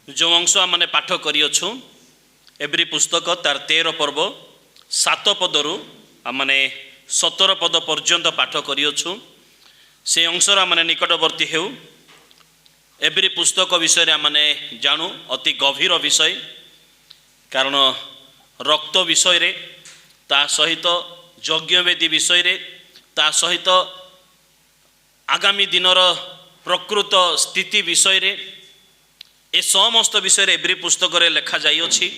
जो अंश आम पाठ करियछु एब्री पुस्तक तार 13 पर्व 7 पदरु आमने 17 पद पर्यंत पाठ करियछु से अंशर आमने निकटवर्ती हेउ एब्री पुस्तक विषय आमने जानू अति गभीर विषय कारण रक्त विषय रे ता सहित यज्ञवेदी विषय रे ता सहित आगामी दिनर प्रकृत स्थिति विषय रे ए समस्त विषय एब्री पुस्तक रे लेखा जाई अछि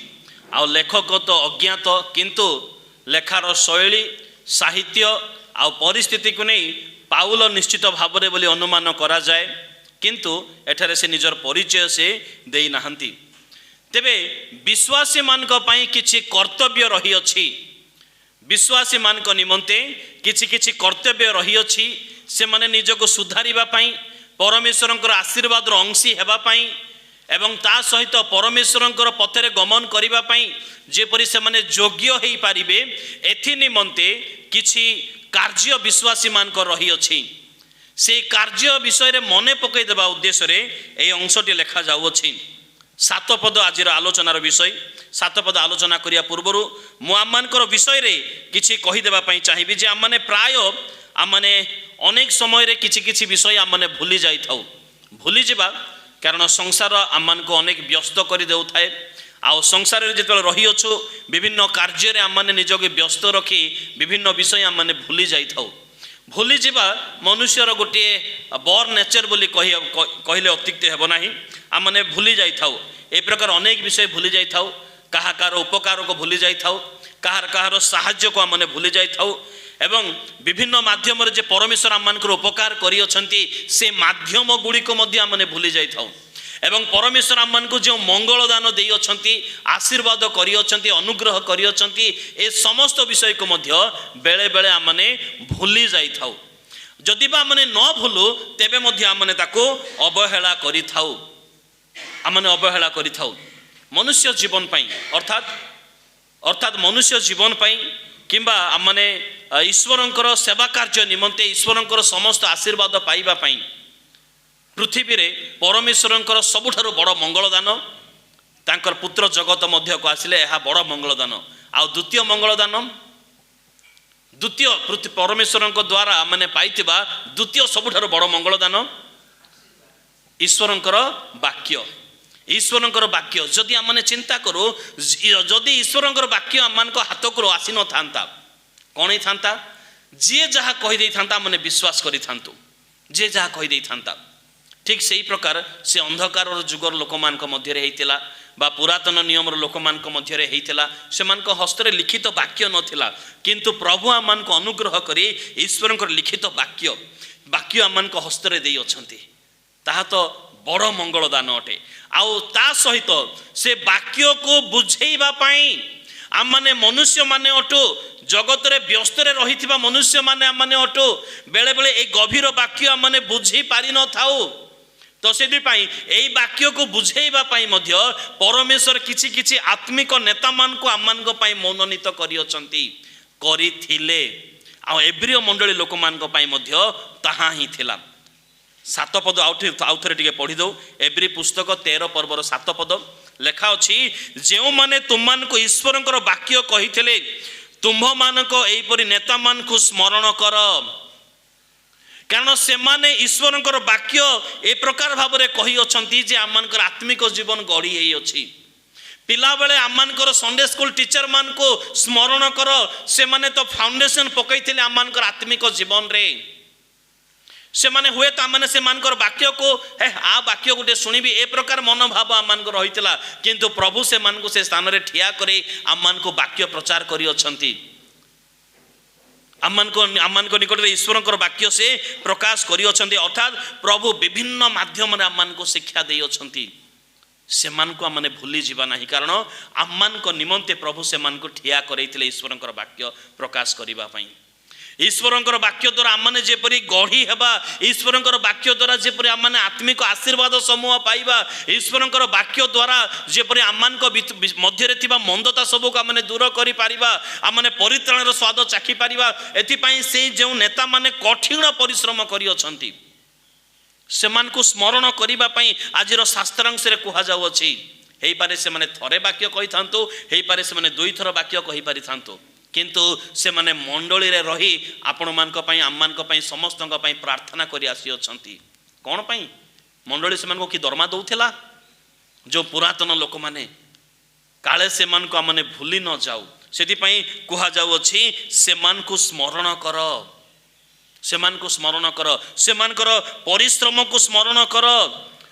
आ लेखक तो अज्ञात किंतु लेखार शैली साहित्य आ परिस्थिति को नहीं पाउल निश्चित भाव रे बोली अनुमान करा जाए किंतु एठारे से निजर परिचय से देई नाहंती। तेबे विश्वासी मानक पई किछि कर्तव्य रही अछि विश्वासी मानक निमंते किछि किछि कर्तव्य रही अछि से माने निजको सुधारिबा पई परमेश्वरंकर आशीर्वादर अंशी हेबा पई एवं ता सहित परमेश्वरंकर पथरे गमन करिबा पई जेपरि से माने योग्य हेई पारिबे एथि निमंते किछि कार्य विश्वासी मानक रही अछि से कार्य विषय रे मने पकई देबा उद्देश्य रे ए अंशटी लेखा जाउ अछि। 7 पद आजिर आलोचनार विषय 7 पद आलोचना करिया पूर्वरु मु आमानकर विषय रे किछि कहि देबा पई चाहिबी जे आमाने प्राय आमाने अनेक समय रे किछि किछि विषय आमाने भूली जाई थाउ भूली जिबा कारण संसार आमान को अनेक व्यस्त कर देउ थाए आ संसार रे जेतल रही अछु विभिन्न कार्य रे आमाने निजके व्यस्त रखी विभिन्न विषय आमाने भूली जाई थाउ भूली जिबा मनुष्यर गोटे बर नेचर बोली कहले अतिक्ति हेबो नाही आमाने भूली जाई थाउ ए प्रकार अनेक विषय भूली जाई थाउ काहाकार उपकार को भूली जाई थाउ काहार साहाय्य को आमाने भूली जाई थाउ एवं विभिन्न माध्यम रे जे परमेश्वर आमानकर उपकार करि अछंती से माध्यम गुडी को मध्य आमाने भूली जाई थाउ एवं परमेश्वर आमानको जो मंगल दान देई अछंती आशीर्वाद करि अछंती अनुग्रह करि अछंती ए समस्त विषय को मध्य बेले बेले आमाने भूली जाई थाउ जदि बा आमाने न भूलु तेबे मध्य आमाने ताको अवहेला करि थाउ आमाने अवहेला करि थाउ मनुष्य जीवन पई अर्थात मनुष्य जीवन पई किंबा आमाने ईश्वरंकर सेवा कार्य निमंते ईश्वरंकर समस्त आशीर्वाद पाइबा पई पृथ्वी रे परमेश्वरंकर सबुठारु बड़ मंगलदान तांकर पुत्र जगत मध्य को आसिले एहा बड़ मंगलदान आ द्वितीय मंगलदान द्वितीय परमेश्वरंक द्वारा आमाने पाइतिबा द्वितीय सबुठारु बड़ मंगलदान ईश्वरंकर वाक्य जदि आमाने चिंता करू जदि ईश्वरंकर वाक्य आमानक हाथ को आसी न थांता कौन था जी जहाँ कहीदे था मैंने विश्वास करी थांतु जे जहाँ कहीदे था ठीक से ही प्रकार से अंधकार जुगर लोक मान मध्य होता बा पुरातन नियम लोक मान मध्य होता से हस्त लिखित वाक्य नथिला किंतु प्रभु आम को अनुग्रह करी ईश्वर लिखित वाक्य आम हस्त दे अछंती ताहा तो बड़ मंगलदान अटे आउ ता सहित से वाक्य को बुझेइबा पई आम माने मनुष्य माने अटो जगत रे व्यस्त रे रहिथिबा मनुष्य माने आम माने अटो बेले बेले ए गभीर वाक्य आम माने बुझी पारि न थाउ तो सेदि पई एई वाक्य को बुझेइबा पई मध्य परमेश्वर किछि किछि आत्मिक नेता मान को आम मान को पई मनोनीत करि अछंती करिथिले आ एब्रिय मंडली लोक मान को पई मध्य ताहा ही थिला 7 पद आउथरे टिके पढ़ी दो एब्री पुस्तक 13 पर्वर 7 पद लेखा अछि जेउ माने तुम मान को ईश्वरंकर वाक्य कहिथिले तुम्भ मान को एपरि नेता मान को स्मरण कर कारण से माने ईश्वरंकर वाक्य ए प्रकार भाव रे कहि अछंती जे आमानकर आत्मिक जीवन गढ़ी हेई अछि पिला बेले आमानकर संडे स्कूल टीचर मान को स्मरण कर से माने तो फाउंडेशन पकैथिले आमानकर आत्मिक जीवन रे से माने हुए तो आम से मानकर वाक्य को हे आ वाक्य गोटे शुणी ए प्रकार मनोभाव आम रही किंतु प्रभु से मान को से स्थान रे ठिया करे आम को वाक्य प्रचार करी अछंती आम को निकट में ईश्वर वाक्य से प्रकाश करी अछंती अर्थात प्रभु विभिन्न माध्यम रे आम को शिक्षा दे अछंती से मान को आम भूली जीवा नहीं कारण आम निमंते प्रभु से मान को ठिया करैथिले ईश्वर वाक्य प्रकाश करिबा पई ईश्वर वाक्य द्वारा आम जेपरी गढ़ी हेबा ईश्वर वाक्य द्वारा जेपरी आम आत्मिक आशीर्वाद समूह पाइबा ईश्वर वाक्य द्वारा जेपरी आम मध्य मंदता सबको आम दूर कर आम परित्राणर स्वाद चाखी पारिबा एथिपाई से जो नेता माने कठिन परिश्रम करी अछंती सेमानकु स्मरण करिबा पई आजिर शास्त्रांश रे कुहा जाउ अछि हेई पारे से माने थरे वाक्य कहि थांतो हेई पारे से माने दुई थर वाक्य कहि पारि थांतो किंतु से माने मंडली रे रही आपण मान को पई आम मान को पई समस्त को पई प्रार्थना करि आसी अछंती कोन पई मंडली से मान को की दरमा दउथेला जो पुरातन लोक माने काले से मान को माने भूली न जाऊ सेति पई कुहा जाउ अछि से मान को स्मरण कर सेमान को स्मरण कर सेमानकर परिश्रम को स्मरण कर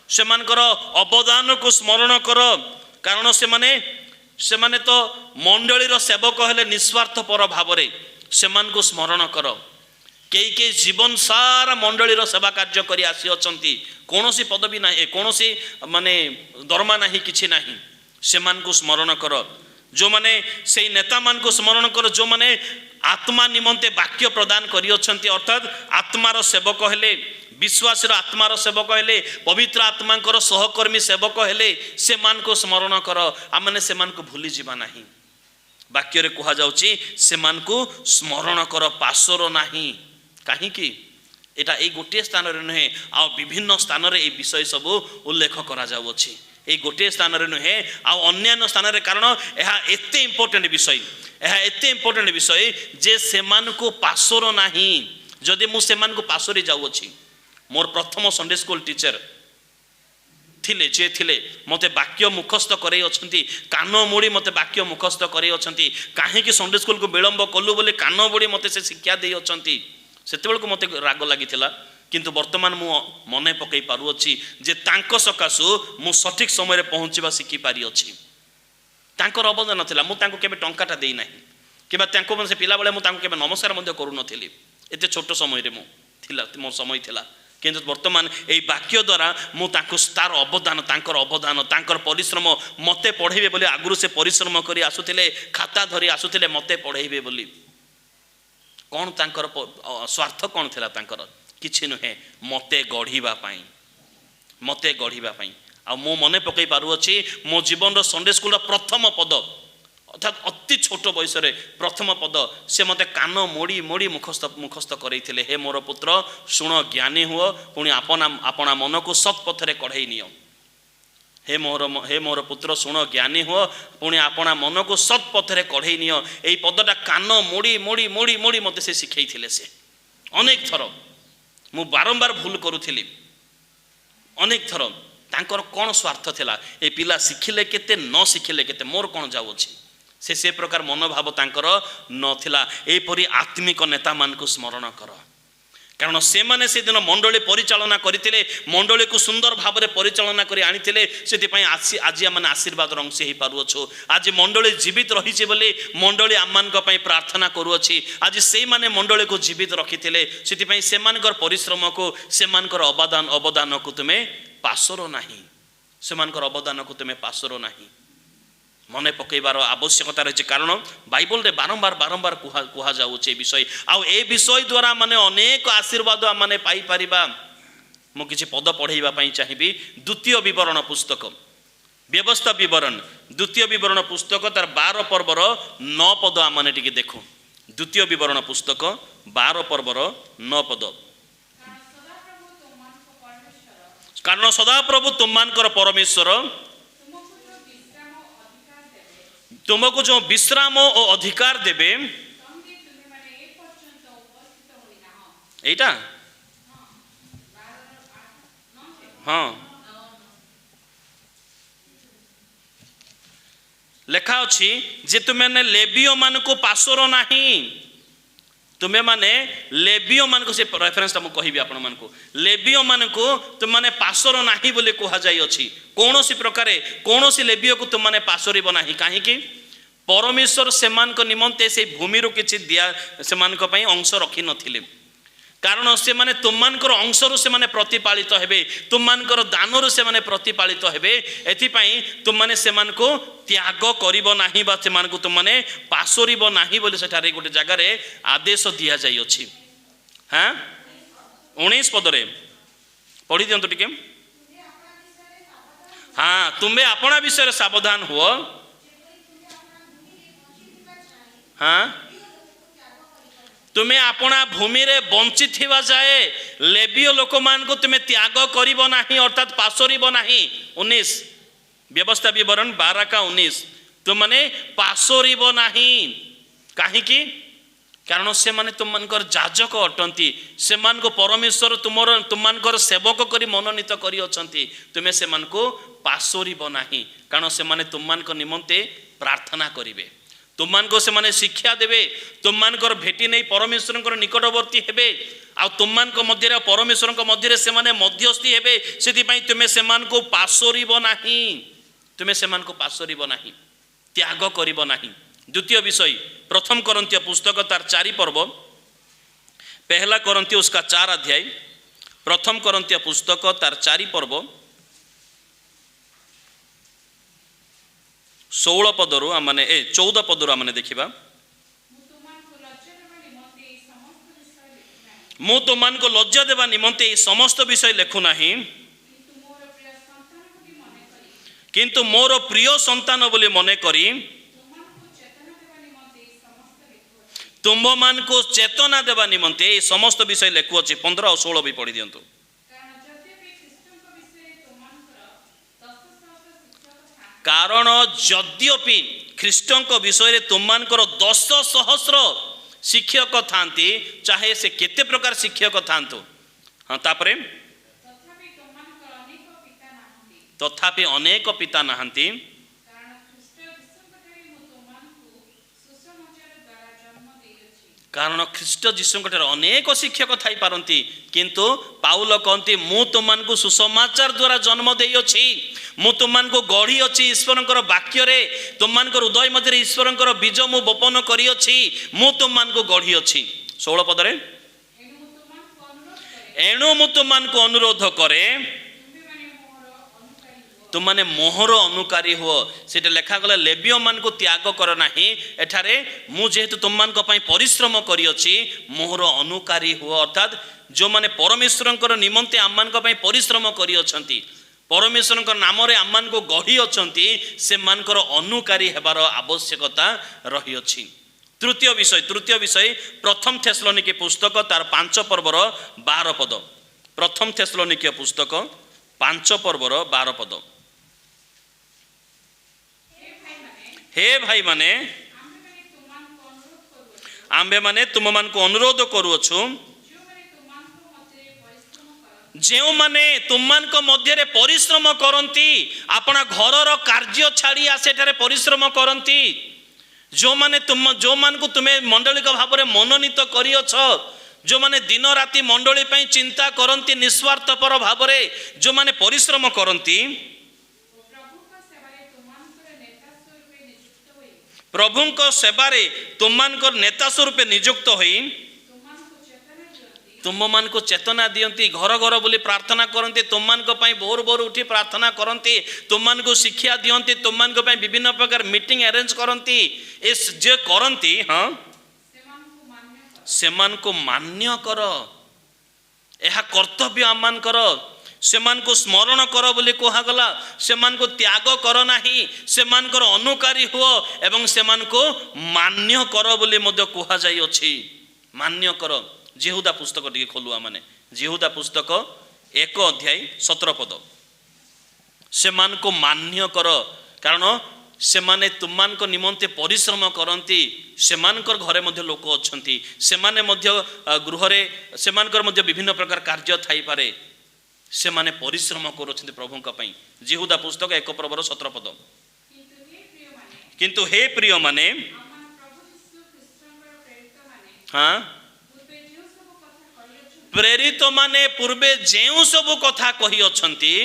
सेमानकर अवदान को स्मरण कर कारण से माने तो मंडलीर सेवक हेले निस्वार्थपर भाव सेमान को स्मरण कर कई जीवन सारा मंडलीर सेवा कार्य करी आसी अछंती कोनोसी पदवी ना कोनोसी माने दरमा नाही किछि नाही सेमान को स्मरण कर जो माने से नेता मान को स्मरण कर जो माने आत्मा निमंते वाक्य प्रदान करी अछंती अर्थात आत्मार सेवक हेले विश्वासर आत्मार सेवक हेले पवित्र आत्मांकर सहकर्मी सेवक हेले से मान को स्मरण कर आमने से मान को भूली जीवा नाही वाक्य रे कहा जाउची से मान को स्मरण कर पासर नाही काहे कि एटा ए गोटे स्थान रे नहे आ विभिन्न स्थान रे ए विषय सब उल्लेख करा जाउ अछि ए गोटे स्थान रे नहे आ अन्य स्थान रे कारण एहा एते इंपोर्टेंट विषय एहा एते इंपोर्टेंट विषय जे सेमान को पासर नाही जदि मु सेमान को पासरी जाउ अछि मोर प्रथम संडे स्कूल टीचर थिले जे थिले मते वाक्य मुखस्थ करे अछंती कान मोड़ी मते वाक्य मुखस्थ करे अछंती काहे कि संडे स्कूल को विलंब कलु बोले कान मोड़ी मते से शिक्षा दे अछंती सेतेबेल को मते राग लागिथिला किंतु वर्तमान मु मने पकई पारु अछि जे तांको सकासु मु सठिक समय रे पहुंचीबा सिखि पारि अछि तांकर अवदान थिला मु तांको केबे टंकाटा देई नाही केबा तांको से पिला बेले मु तांको केबे नमस्कार मध्ये करू नथिली एते छोट समय रे मु थिला मोर समय थिला किंतु वर्तमान एई वाक्य द्वारा मु तांको तार अवदान तांकर परिश्रम मते पढेबे बोली आगुरु से परिश्रम करी आसुथिले खाता धरी आसुथिले मते पढेबे बोली कोन तांकर स्वार्थ कोन थिला तांकर किछि नहे मते गढिबा पई आ मो मने पकई पारु अछि मो जीवन रो संडे स्कूल रो प्रथम पद अर्थात अति छोट बयस रे प्रथम पद से मते कान मोड़ी मोड़ी मुखस्थ करैथिले हे मोर पुत्र सुण ज्ञानी हुओ पुणी आपना मन को सत पथरे कढ़ई नियो हे मोर पुत्र सुण ज्ञानी हुओ पुणी आपना मन को सत पथरे कढ़ई नियो एई पदटा कान मोड़ी मोड़ी मोड़ी मोड़ी मते से शिखैथिले से अनेक थर मु बारंबार भूल करूथिली अनेक थर तांकर कोन स्वार्थ थिला ए पिला शिखिले केते न शिखिले केते मोर कोन जाउ अछि से प्रकार मनोभाव तांकर नथिला एपरि आत्मिक नेता मान को स्मरण कर कारण से माने से दिन मंडली परिचालना करथिले मंडली को सुंदर भाव में परिचालना करी आनिथिले सेति पई आज माने आशीर्वाद अंश हे पारु अछो आज मंडली जीवित रही छे बोले मंडली आमान को पई प्रार्थना करू अछि आज से माने मंडली को जीवित रखिथिले सेति पई से मानकर परिश्रम को से मानकर अवदान को तुमे पासरो नाही से मानकर अवदान को तुमे पासरो नाही मने पकईबार आवश्यकता रही कारण बाइबल रे बारंबार कुहा जाउछे विषय आउ ए विषय द्वारा माने अनेक आशीर्वाद माने पाई परिबा मु किछि पद पढेइबा पई चाहिबी द्वितीय विवरण पुस्तक व्यवस्था विवरण द्वितीय विवरण पुस्तक तार 12 पर्वर 9 पद माने टिके देखो द्वितीय विवरण पुस्तक 12 पर्वर 9 पद कारण सदा प्रभु तुममानकर परमेश्वर तुमको जो विश्राम और अधिकार देवे एटा हाँ लेखा अच्छी जे तुम्हें लेबियो मान को पासर नहीं तुम्हें माने लेबियो मान को से रेफरेंस ता मु कहिबी आपण मान को लेबियो मान को तुम माने पासर नाही बोले कहा जाई अछि कोनोसी प्रकारे कोनोसी लेबियो को तुम माने पासरिबो नाही काहे कि परमेश्वर सेमान को निमंते से भूमि रो किछि दिया सेमान को पई अंश रखि नथिले कारण से माने तुममानकर अंश रो से माने प्रतिपालित हेबे तुममानकर दान रो से माने प्रतिपालित हेबे एथि पई तुम माने सेमान को त्याग करिवो नाही बा सेमान को तुम माने पासरिबो नाही बोले सेठारे गोटे जगह रे आदेश दिया जाई अछि हां 19 पद रे पढि दियंतो टिके हां तुमे अपना विषय रे सावधान हुओ हाँ तुमे आपणा भूमि रे बंची थिवा जाए लेबीय लोक मान को तुमे त्याग करिबो नाही अर्थात पासोरिबो नाही। 19 व्यवस्था विवरण 12 का 19 तुम माने पासोरिबो नाही काहे की कारण से माने तुम मानकर जाजक अटंती से मान को परमेश्वर तुम मानकर सेवक करी मनोनीत करी अछंती तुमे से मान को पासोरिबो नाही कारण से माने तुम मान को निमंते प्रार्थना करिवे तुम मान को से माने शिक्षा देवे तुम मानकर भेटी नहीं परमेश्वर निकटवर्ती हेबे आ तुम मान को मध्य परमेश्वर को मध्य से माने मध्यस्थी हेबे सेति पई तुमे से मान को पासोरिबो नाही तुमे से मान को पासोरिबो नाही त्याग करिबो नाही। द्वितीय विषय प्रथम कोरिन्थीय पुस्तक तार 4 पर्व पहला कोरिन्थीय उसका 4 अध्याय प्रथम कोरिन्थीय पुस्तक तार 4 पर्व 16 पदरु माने 14 पदरु माने देखिबा मु तुमान को लज्जा देवा निमंते समस्त विषय लेखु नाही किंतु मोर प्रिय संतान बोली मने करी तुम मान को चेतना देवा निमंते समस्त विषय लेखु अछि। 15 और 16 भी पढ़ी दियंतु। कारण यद्यपि ख्रीष्टंक विषय तुम मानकर 10 सहस्र शिक्षक थांती चाहे से केते प्रकार शिक्षक थांतु हाँ तापरे तथापि अनेक पिता नाहंती कारण ख्रीष्ट जीशुंकर अनेक शिक्षक थाई पारंती किंतु पाउल कहती मु तुमको सुसमाचार द्वारा जन्म दे अछि मु तुमको गढ़ी अच्छी ईश्वर वाक्य रे तुमको हृदय मध्य ईश्वर बीज मु बोपन करी अछि मु तुमको गढ़ी अच्छी। 16 पदरे एणु मु तुमको अनुरोध करे तुम माने मोहर अनुकारी हो सेटा लेखा गला लेबियो मान को त्याग कर नाही एठारे मु जेहेतु तुम मान को पई परिश्रम करी अछि मोहर अनुकारी हो अर्थात जो माने परमेश्वरंकर निमंते आमान को पई परिश्रम करी अछंती परमेश्वरंकर नाम रे आमान को गढ़ी अछंती से मानकर अनुकारी हेबार आवश्यकता रही अछि। तृतीय विषय प्रथम थेसलोनिके पुस्तक तार 5 पर्वर 12 पद प्रथम थेसलोनिके पुस्तक 5 पर्वर 12 पद हे भाई माने आंबे माने तुम मान को अनुरोध करूछु जो माने तुम मान को मध्य रे परिश्रम करंती अपना घरर कार्य छाड़ी आसेठारे परिश्रम करंती जो माने जो मान को तुम्हें मंडलिक भाव में मनोनीत करियछ जो माने दिन राति मंडली पई चिंता करंती निस्वार्थपर भाव में जो माने परिश्रम करंती प्रभुंक सेवारे तुमको नेता स्वरूप नियुक्त होई तुम मान को चेतना दियंती घर घर बोली प्रार्थना करती तुम मान को पई भोर भोर उठी प्रार्थना करती तुम मान को शिक्षा दियंती तुम मान को पई विभिन्न प्रकार मीटिंग अरेंज करती इस जे करती हाँ सेमान को मान्य कर यह कर्तव्य आमान कर सेमान को स्मरण कर बोली कहगला सेमान को त्याग कर नाही सेमान कर अनुकारी हुओ एवं सेमान को मान्य कर बोली मध्य कहा जाई अछि। मान्य कर जिहुदा पुस्तक टिके खोलुआ माने जिहुदा पुस्तक 1 अध्याय 17 पद सेमान को मान्य कर कारण सेमाने तुमको निमंते परिश्रम करती सेमानकर घरे मध्य लोक अछंती सेमाने मध्य गृह रे सेमानकर मध्य विभिन्न प्रकार कार्य थाई पारे सेमाने परिश्रम करुछंती प्रभुंक पई। जिहुदा पुस्तक 1 पर्वर 17 पद किंतु हे प्रिय माने हाँ प्रेरित माने पूर्वे जेउ सब कथा कही अछंती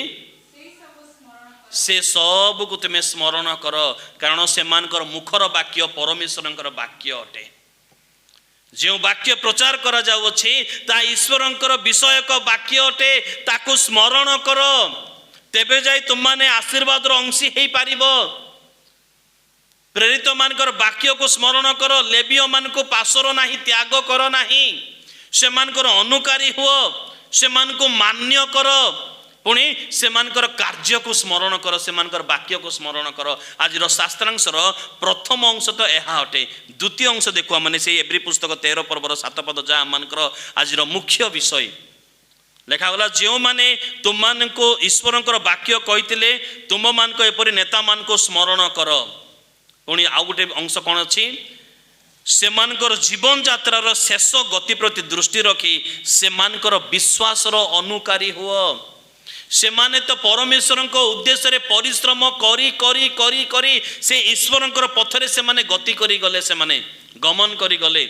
से सब को तुम स्मरण कर कारण सेमानकर मुखर वाक्य परमेश्वरंकर वाक्य अटे जो वाक्य प्रचार करा जाउछि ता ईश्वरंकर विषयक वाक्य अटे ताकू स्मरण कर तेबे जाई तुम माने आशीर्वाद रो अंशी हेई पारिबो। प्रेरित मानकर वाक्य को स्मरण कर लेबियो मान को पासर नाही त्याग कर नाही सेमानकर अनुकारी हुओ सेमान को मान्य कर पुणी सेमानकर कार्य को स्मरण कर, सेमानकर वाक्य को स्मरण कर। आज शास्त्रांशर प्रथम अंश तो यह अटे। द्वितीय अंश देखुआ माने से एब्री पुस्तक 13 पर्वर 7 पद जहाँ आमर आज मुख्य विषय लेखागला, जो माने तुम मान को ईश्वर वाक्य कही तुम मान को एपरी नेता मान को स्मरण कर। पुणी आउ गोटे अंश कौन अच्छी, सेमानकर जीवन यात्रार शेष गति प्रति दृष्टि रखी सेमानकर विश्वासर अनुकारी हुआ। सेमाने तो परमेश्वर उद्देश्य रे परिश्रम करी करी करी करी से ईश्वर पथरे से माने गति करी गले, से माने गमन करी गले।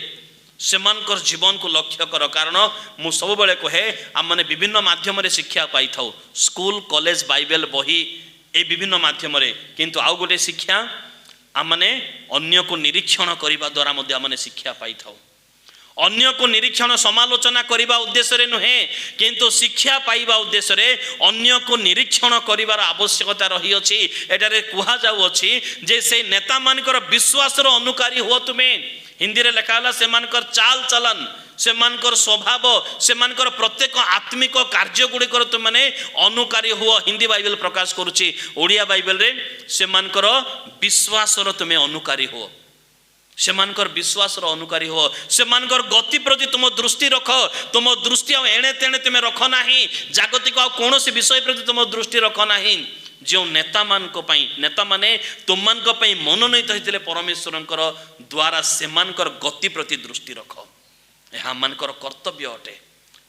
सेमानकर जीवन को लक्ष्य कर, कारण मु सब बेले कहे आम माने विभिन्न माध्यम रे शिक्षा पाई थाउ, स्कूल कॉलेज बाइबल बही ए विभिन्न माध्यम रे, किंतु आउ गोटे शिक्षा आम माने अन्य को निरीक्षण करिबा द्वारा मध्य आम माने शिक्षा पाई थाउ। अन्य को निरीक्षण समालोचना करिबा उद्देश्य रे नुहे, किंतु शिक्षा पाइबा उद्देश्य रे अन्य को निरीक्षण करिबार आवश्यकता रही अछि। एटारे कुहा जाउ अछि जे से नेता मानकर विश्वासर अनुकारी हो तुमे। हिंदी रे लेखाला सेमानकर चाल चलन, सेमानकर स्वभाव, सेमानकर प्रत्येक आत्मिक कार्य गुडी कर तुम माने अनुकारी हुआ। हिंदी बाइबल प्रकाश करुछि, ओडिया बाइबल रे सेमानकर विश्वासर तुमे अनुकारी हो, सेमानकर विश्वासर अनुकारी हो। सेमानकर गति प्रति तुम दृष्टि रख, तुम दृष्टि आ एणे तेणे तुम रख नाही, जागतिक आ कोनोसी विषय प्रति तुम दृष्टि रख नाही। जो नेता मान को पई, नेता माने तुम मान को पई मनोनीत होइतिले परमेश्वरंकर द्वारा सेमानकर गति प्रति दृष्टि रख। यह मानकर कर्तव्य अटे।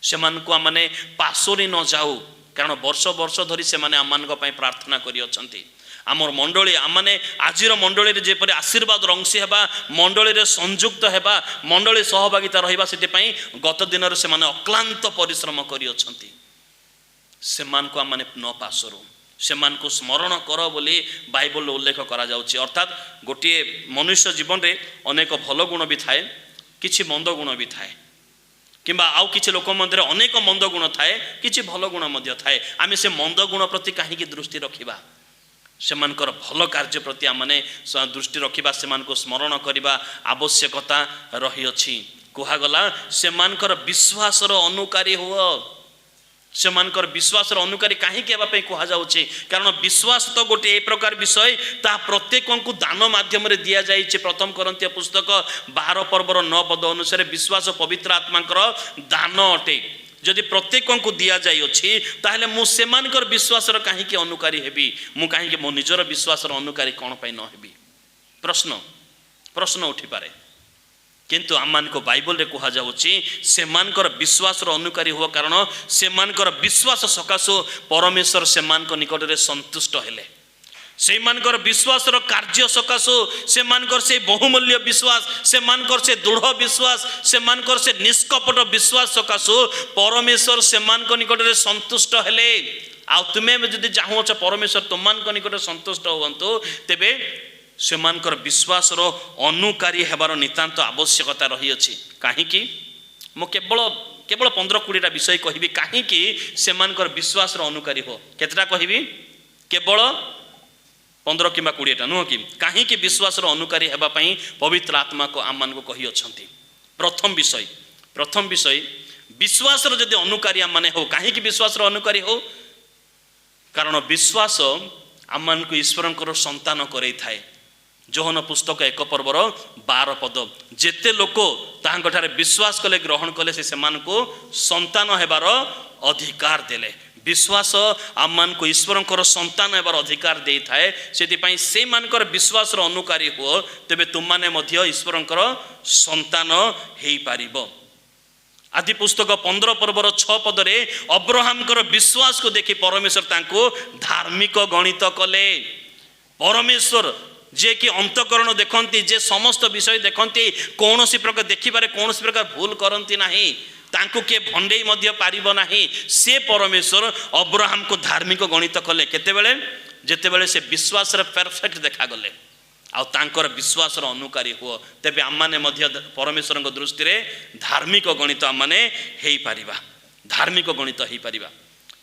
सेमान को माने पासोरी न जाऊ, कारण वर्ष वर्ष धरी से माने आम मानक पई प्रार्थना करि अछंती। आमर मंडली आमने आजिर मंडली रे जेपरि आशीर्वाद रंसी हेबा, मंडली रे संयुक्त हेबा, मंडली सहभागिता रहिबा, सेति पई गत दिन रे से माने अक्लांत परिश्रम करि अछंती। सेमान को आमने न पासोरू, सेमान को स्मरण कर बोली बाइबल उल्लेख करा जाउछि। अर्थात गोटे मनुष्य जीवन रे अनेक भल गुण भी थाए, किछि मंद गुण भी थाए, किंबा आउ किछि लोक मध्य अनेक मंद गुण थाए, किछि भल गुण मध्य थाए। आमे से मंद गुण प्रति काहेकि दृष्टि रखिबा, सेमानकर भल कार्य प्रति आमने दृष्टि रखिबा, सेमानको स्मरण करिबा आवश्यकता रही अछि। कुहा गला सेमानकर विश्वासर अनुकारी हुआ। सेमानकर विश्वासर अनुकारी काहेकि हेबा पई कुहा जाउछि, कारण विश्वास तो गोटे ए प्रकार विषय ता प्रत्येक को दान माध्यम रे दिया जाइछि। प्रथम कोरिन्थिय पुस्तक 12 पर्वर 9 पद अनुसार विश्वास पवित्र आत्माकर दान अटे। जदि प्रत्येक को दिया जाई अछि ताहले मु सेमानकर विश्वासर काहेकि अनुकारी हेबी, मु काहेकि मो निजर विश्वासर अनुकारी कोन पई न हेबी? प्रश्न उठी पारे। किंतु आमान को बाइबल रे कुहा जाउछि सेमानकर विश्वासर अनुकारी हुआ, कारण सेमानकर विश्वास सकाशो परमेश्वर सेमानक निकट रे संतुष्ट हेले। सेमानकर विश्वासर कार्य सकाशो सेमानकर से बहुमूल्य विश्वास, सेमानकर से दृढ़ विश्वास, सेमानकर से निष्कपट विश्वास सकाशो परमेश्वर सेमानक निकट रे संतुष्ट हेले। आ तुमे जदि चाहुछ परमेश्वर तुमानक निकट संतुष्ट होवंतु, तेबे सेमानकर विश्वासर अनुकारी हेबार नितांत आवश्यकता रही अछि। काहेकि मो केवल 15-20टा विषय कहिबी काहेकि सेमानकर विश्वासर अनुकारी हो। केतटा कहिबी? केवल 15 किंबा 20टा नुह कि काहेकि विश्वासर अनुकारी हेबा पई पवित्र आत्मा को आम मान को कहि अछंती। प्रथम विषय विश्वासर जदि अनुकारी आम माने हो, काहेकि विश्वासर अनुकारी हो? कारण विश्वास आम मान को ईश्वरंकर संतान करई थाए। जोहन पुस्तक 1 पर्वर 12 पद, जेते लोक ताहांठारे विश्वास कले ग्रहण कले से सेमान को संतान हेबार अधिकार देले। विश्वास आम मान को ईश्वरंकर संतान हेबार अधिकार देई थाए। सेति पई से मानकर विश्वासर अनुकारी हो, तेबे तुम माने मध्य ईश्वरंकर संतान हेई पारिबो। आदि पुस्तक 15 पर्वर 6 पदरे अब्राहमकर विश्वास को देखि परमेश्वर तांको धार्मिक गणित कले। परमेश्वर जे कि अंतकरण देखंती, जे समस्त विषय देखंती, कौन सी प्रकार देखिबारे कौन सी प्रकार भूल करंती नाही, तांको के भंडेई मध्य पारिबो नाही, से परमेश्वर अब्राहम को धार्मिक गणित कले। केतेबेले? जेतेबेले से विश्वास रे परफेक्ट देखा गले आ तांकर विश्वासर अनुकारी हो, तेबे आमाने मध्य परमेश्वर दृष्टि रे धार्मिक गणित आमाने हेई पारिबा, धार्मिक गणित हेई पारिबा।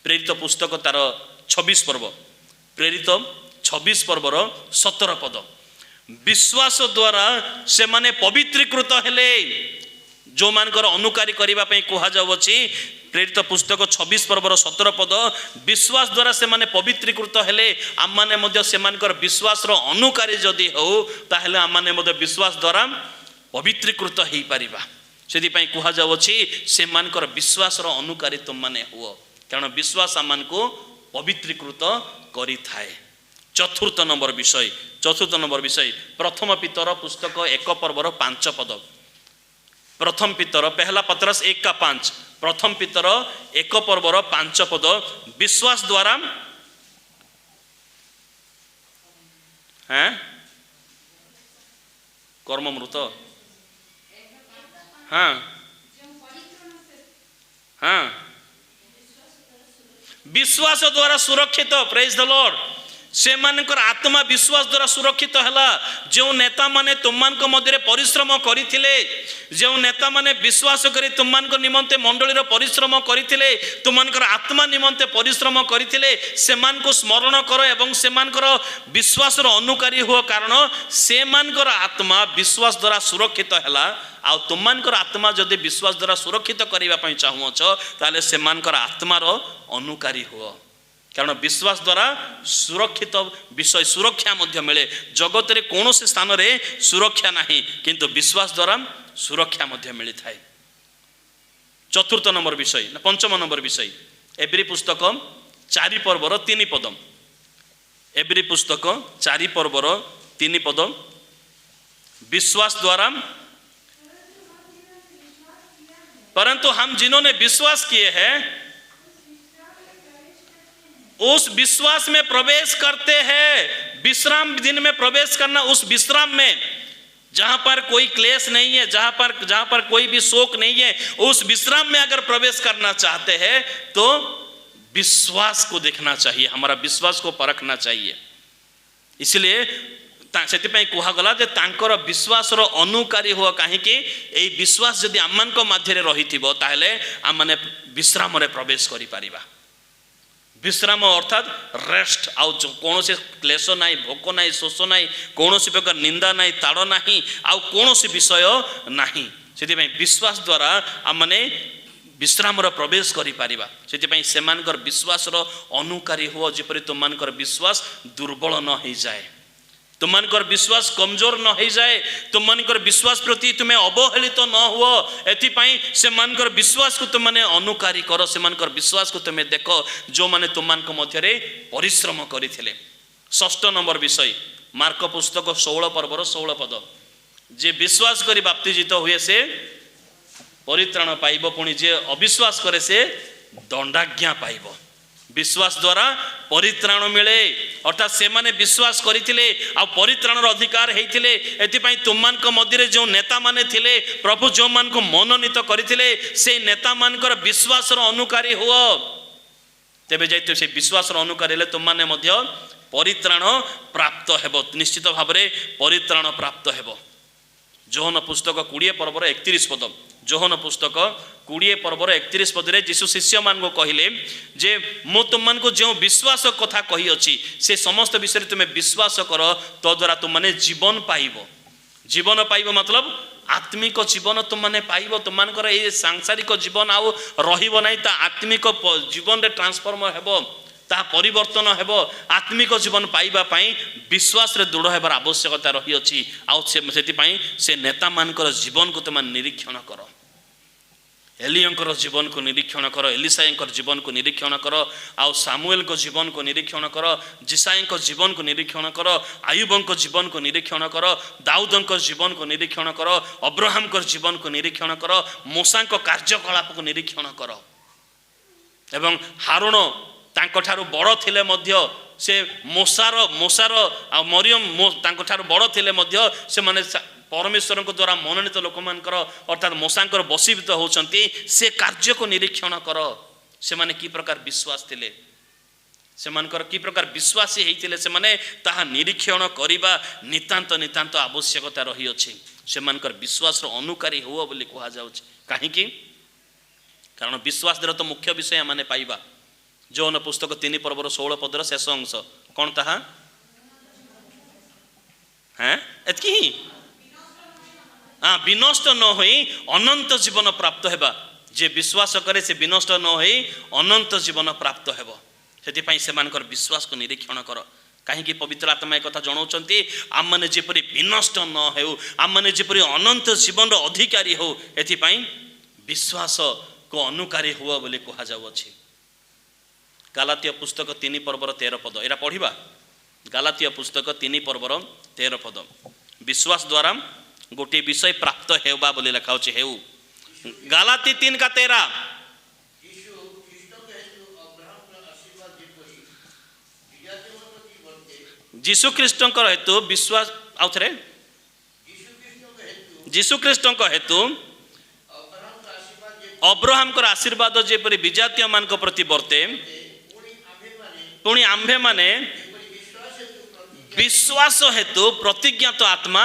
प्रेरित पुस्तक तार 26 पर्व, प्रेरित 26 पर्वर 17 पद, विश्वास द्वारा से माने पवित्रीकृत हेले। जो मानकर अनुकारी करिबा पई कुहा जाउछि प्रेरित पुस्तक 26 पर्वर 17 पद विश्वास द्वारा से माने पवित्रीकृत हेले आम माने मध्य सेमानकर विश्वास रो अनुकारी जदि हो ताहेले आम माने मध्य विश्वास द्वारा पवित्रीकृत हेई परिबा सेति पई कुहा जावछि सेमानकर विश्वास रो अनुकारी तुम माने हो कारण विश्वास आम मानको पवित्रीकृत करि थाए। चतुर्थ नंबर विषय प्रथम पितर पुस्तक 1 पर्वर 5 पद प्रथम पितर पहला पत्रस 1:5 प्रथम पितर 1 पर्वर 5 पद विश्वास द्वारा हैं कर्म मृत हाँ हाँ विश्वास द्वारा सुरक्षित प्रेज द लॉर्ड से मानकर आत्मा विश्वास द्वारा सुरक्षित हैला जो नेता माने तुम मान को मध्य परिश्रम करथिले जो नेता माने विश्वास करी तुम मान को निमंते मंडलीर परिश्रम करथिले तुम मानकर आत्मा निमंते परिश्रम करथिले से मान को स्मरण करो एवं से मानकर विश्वास रो अनुकारी हो कारण से मानकर आत्मा विश्वास द्वारा सुरक्षित हैला आ तुम मानकर आत्मा जदि विश्वास द्वारा सुरक्षित करबा पई चाहुछ ताले से मानकर आत्मा रो अनुकारी हो कारण विश्वास द्वारा सुरक्षित विषय सुरक्षा मध्य मिले जगत रे कौन से स्थान रे सुरक्षा नहीं किंतु विश्वास द्वारा सुरक्षा मध्य मिली थाए। चतुर्थ नंबर विषय पंचम नंबर विषय एब्री पुस्तक 4 पर्वर 3 पद एब्री पुस्तक 4 पर्वर 3 पद विश्वास द्वारा परंतु हम जिन्होंने विश्वास किए हैं उस विश्वास में प्रवेश करते हैं। विश्राम दिन में प्रवेश करना उस विश्राम में जहां पर कोई क्लेश नहीं है जहां पर कोई भी शोक नहीं है उस विश्राम में अगर प्रवेश करना चाहते हैं तो विश्वास को देखना चाहिए हमारा विश्वास को परखना चाहिए। इसलिए से कहगला जे तांकर विश्वास रो अनुकारी हुआ कहीं यही विश्वास जदि आम मध्य रही ताहले आम माने विश्राम रे प्रवेश करि परिबा। विश्राम अर्थात रेस्ट आउ कौन से क्लेश ना भोक ना शोष ना कौन प्रकार निंदा ना ताड़ ना आउ कौन विषय ना से विश्वास द्वारा आम माने विश्राम प्रवेश कर विश्वास अनुकारी हो जपरी तुम मानकर विश्वास दुर्बल न हो जाए तुम मानकर विश्वास कमजोर न हो जाए तुम मानकर विश्वास प्रति तुम्हें अवहेलित न हो एथिपाई से मानकर विश्वास को तुम माने अनुकारी करो से मानकर विश्वास को तुम्हें देख जो माने तुम मान मध्य परिश्रम करथिले। षष्ठ नंबर विषय मार्क पुस्तक 16 पर्वर 16 पद जे विश्वास करी बाप्तिजित हुए से परित्राण पाइब पुणी जे अविश्वास करे से दंडाज्ञा पाइब। विश्वास द्वारा परित्राण मिले अर्थात से माने विश्वास करथिले आ परित्राण अधिकार हेथिले एथिपाई तुम मान मध्य जो नेता माने थिले प्रभु जो मान को मनोनीत करथिले से नेता मानकर विश्वास अनुकारी हुआ तेबे जाइते से विश्वास अनुकारी हेले तुम माने मध्य परित्राण प्राप्त हेबो निश्चित भाव में परित्राण प्राप्त हेबो। जोहन पुस्तक 20 पर्वर 31 पद जोहन पुस्तक 20 पर्वर 31 पदरे जीशु शिष्य मान को कहले जे मो तुम मान को जो विश्वास कथा कही अछि से समस्त विषय तुम्हें विश्वास कर तो द्वारा तुम माने जीवन पाइब मतलब आत्मिक जीवन तुम माने पाइब तुम मानकर ये सांसारिक जीवन आउ रहिबो नै ता आत्मिक जीवन रे ट्रांसफॉर्म हेबो ता परिवर्तन हेबो आत्मिक जीवन पाइबा पई विश्वास रे दृढ़ हेबार आवश्यकता रही अछि आ सेति पई से नेता मानकर जीवन को तुम निरीक्षण करो एलियंकर जीवन को निरीक्षण कर एलिसायंकर जीवन को निरीक्षण कर आउ सामुएल को जीवन को निरीक्षण कर जिसायंकर जीवन को निरीक्षण कर आयुबंकर जीवन को निरीक्षण कर दाऊदंकर जीवन को निरीक्षण कर अब्राहमकर जीवन को निरीक्षण कर मूसांकर कार्यकलाप को निरीक्षण कर एवं हारून तांको ठारू बड़ थिले मध्य से मोसार आ मरियम तांको ठारू बड़ थिले मध्य से माने परमेश्वर को द्वारा मनोनीत लोक मानकर अर्थात मूसांकर बसीभूत होचंती से कार्य को निरीक्षण कर से माने की प्रकार विश्वास थिले से मानकर की प्रकार विश्वासी हेतिले से माने ताहा निरीक्षण करिबा नितांत नितांत आवश्यकता रही अछि से मानकर विश्वास रो अनुकारी हो बोली कहा जाउछ काहे कि कारण विश्वास द्वारा तो मुख्य विषय माने पाइबा जोन पुस्तक 3 पर्वर 16 पदर शेष अंश कौन ताहा हैं एतकी विनष्ट न होई अनंत जीवन प्राप्त हेबा जे विश्वास करे से विनष्ट न होई अनंत जीवन प्राप्त हेबो सेति सेमानकर विश्वास को निरीक्षण कर कहीं पवित्र आत्मा एक कथा जनाउछंती आम माने जेपरि विनष्ट न हेउ आम माने जेपरि अनंत जीवन रो अधिकारी हो एथि विश्वास को अनुकारी हुआ बोली कहा जाउछि। गालातिया पुस्तक 3 पर्वर 13 पद एरा पढ़िबा। गालातिया पुस्तक 3 पर्वर 13 पद विश्वास द्वारा गोटे विषय प्राप्त हेबा बोली लिखा होछि हेउ। गालाती 3 का 13 जीशु ख्रीष्टଙ୍କ हेतु विश्वास आउ थरे जीशु ख्रीष्टଙ୍କ हेतु अब्राहम को आशीर्वाद जेपरि विजातीय मान को प्रति वर्ते पुणी आम्भे माने विश्वास हेतु प्रतिज्ञात आत्मा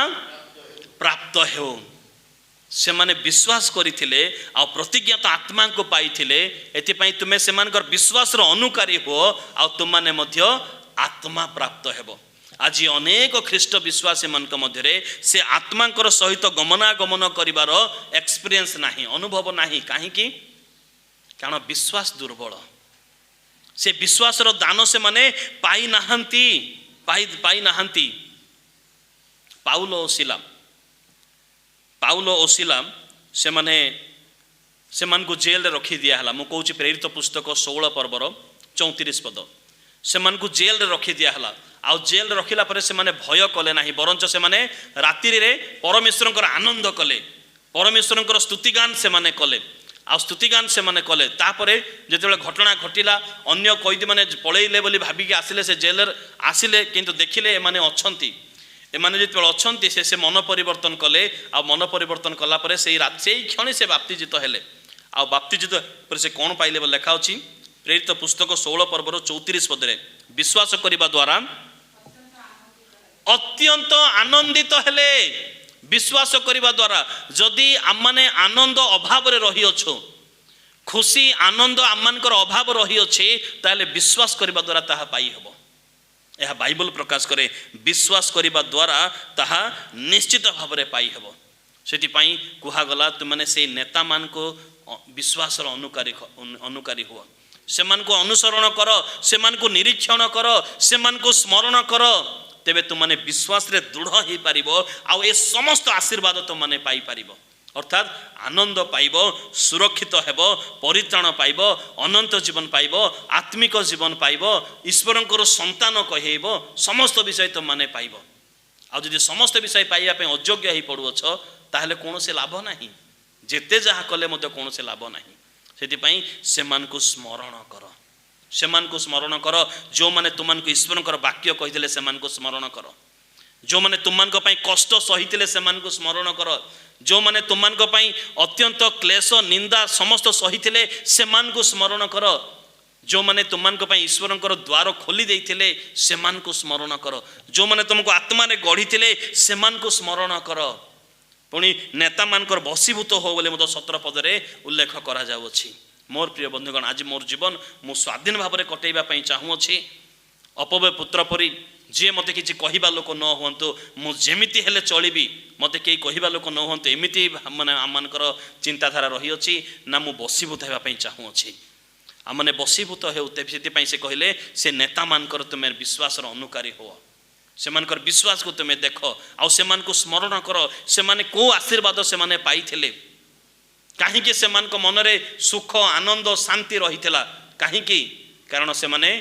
प्राप्त हो से माने विश्वास करथिले आ प्रतिज्ञात आत्मा को पाइथिले एथिपई तुमे सेमानकर विश्वास रो अनुकारी हो आ तुम माने मध्य आत्मा प्राप्त हेबो। आज अनेक ख्रीष्ट विश्वासी मान मध्य से आत्मांकर सहित गमनागमन करिवार एक्सपीरियंस नाही अनुभव नाही कहीं कारण विश्वास दुर्बल से विश्वास रो दान से माने पाई नाहंती पाउलो ओ सिला से माने से मान को जेल रे रखी दिया हला मु कहूची प्रेरित पुस्तक 16 पर्वर 34 पद से मान को जेल रे रखी दिया हला आ जेल रखिला परे से माने भय कले नाही बरंच से माने रात्रि रे परमेश्वरंकर आनंद कले परमेश्वरंकर स्तुतिगान से माने कले आ स्तुतिगान से माने कले तापरे जेतेबेले घटना घटिला अन्य कैदी माने पळेइले बोली भाबी के आसिले से जेलर आसिले किंतु देखिले ए माने अछंती ए माने जेतेबेले अछंती से मन परिवर्तन कले आ मन परिवर्तन कला परे सेई क्षणी से बाप्तिजित हेले आ बाप्तिजित पर से कोन पाइले बोली लेखा अछि प्रेरित पुस्तक 16 पर्वर 34 पदरे विश्वास करिबा द्वारा अत्यंत आनंदित हेले विश्वास करिबा द्वारा जदि आमने आनंद अभाव रे रही अछो खुशी आनंद आमनकर अभाव रही अछि ताले विश्वास करिबा द्वारा ताहा पाई हेबो। यह बाइबल प्रकाश करे विश्वास करिबा द्वारा ताहा निश्चित भाव रे पाई हेबो। सेति पई कुहा गला तुमने से नेता मान को विश्वास रो अनुकारी हो सेमान को अनुसरण कर सेमान को निरीक्षण कर सेमान को स्मरण कर तेबे तुमने विश्वास रे दृढ़ हो पारिबो आ ए समस्त आशीर्वाद तुमने पाई पारिबो अर्थात आनंद पाइबो सुरक्षित हेबो परित्राण पाइबो अनंत जीवन पाइबो आत्मिक जीवन पाइबो ईश्वरंकर संतान कहेबो समस्त विषय तुमने पाइबो। आ जदि समस्त विषय पाइबा पे अयोग्य ही पड़ुअछ ताहले कोनोसे लाभ नाही जेते जहा कले मते कोनोसे लाभ नाही सेति पई सेमान को स्मरण कर सेमान को स्मरण कर जो माने तुमन को ईश्वरंकर वाक्य कहिथिले सेमान को स्मरण कर जो माने तुमन को पई कष्ट सहिथिले सेमान को स्मरण कर जो माने तुमन को पई अत्यंत क्लेश निंदा समस्त सहिथिले सेमान को स्मरण कर जो माने तुमन को पई ईश्वरंकर द्वार खोली देइथिले सेमान को स्मरण कर जो माने तुमको आत्मा रे गढ़िथिले सेमान को स्मरण कर पुणी नेता मानकर बसीभूत हो बोले मत 17 पदरे उल्लेख करा जाउछि। मोर प्रिय बंधुगण आज मोर जीवन मु स्वाधीन भाव में कटेबा पई चाहूछि अपव्यय पुत्र परी जे मते किछि कहिबा लोक न होंतु मु जेमिति हेले चलिबी मते केही कहिबा लोक न होंतु एमिति माने आमनकर चिंताधारा रही अछि ना मु बसीभूत हेबा पई चाहूछि आमने बसीभूत हेउते सेति पई से कहिले से नेता मानकर तुमे विश्वास रो अनुकारी हो सेमानकर विश्वास को तुमे देखो आ सेमान को स्मरण करो सेमाने को आशीर्वाद सेमाने पाइथिले कहीं से मन को मन रे सुख आनंद शांति रही कहीं कारण से माने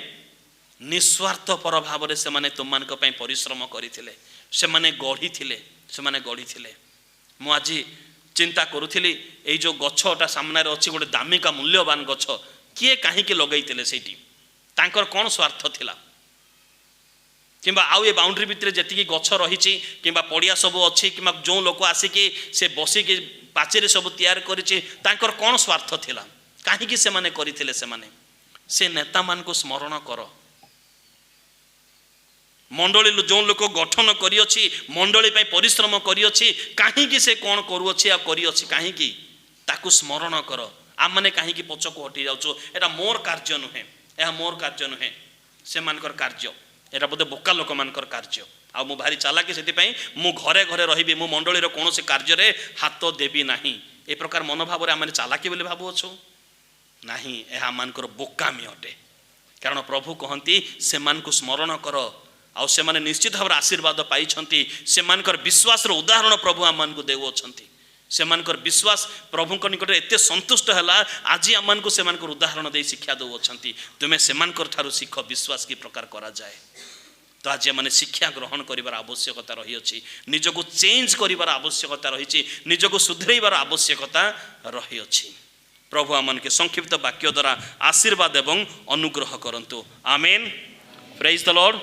निस्वार्थ पर भाव रे से माने तुम मान को पई परिश्रम करिथिले से माने गढ़ी थिले मु आज चिंता करूथिली ए जो गछटा सामने रे अछि गोटे दामिका मूल्यवान गछ किए कहीं के लगैतिले सेठी तांकर कोन स्वार्थ थिला किंबा आउ ए बाउंड्री भितर जेतिकी गछ रही किंबा पड़िया सब अच्छी कि जो लोक आसिकी से बसिकी पाचेरी सब तैयार करिछि तांकर कोन स्वार्थ थिला कहीं से माने करिथिले से नेता मान को स्मरण कर मंडली जो लोक गठन करियछि मंडली पई परिश्रम करियछि कहीं से कोन करूछि आ करियछि कहीं ताकू स्मरण कर आम माने कहीं पछको हटि जाउछो एटा मोर कार्य नुहे एहा मोर कार्य नुहे से मानकर कार्य एटा बोधे बोका लोक मानकर कार्य आ मु भारी चालाकी सेति पई मु घरे घरे रहिबी मु मंडली रो कोनोसी कार्य रे हाथ देबी नाही ए प्रकार मनोभाव आम चालाकी बोली भावुछु नहीं, यह आमर बोकामी अटे। कारण प्रभु कहती से स्मरण कर आउ से निश्चित भाव आशीर्वाद पाई, से विश्वास उदाहरण प्रभु आम को देउछंती। से विश्वास प्रभु निकट एत संतुष्ट है आज आम को से उदाहरण दे शिक्षा दौरान तुम्हें से शिख विश्वास की प्रकार करा जाए। तो आज मैंने शिक्षा ग्रहण कर आवश्यकता रही अछि, निजको चेंज कर आवश्यकता रही, निजको सुधरैबार आवश्यकता रही अछि। प्रभु आमन के संक्षिप्त वाक्य द्वारा आशीर्वाद एवं अनुग्रह करंतु। आमेन। Praise the Lord.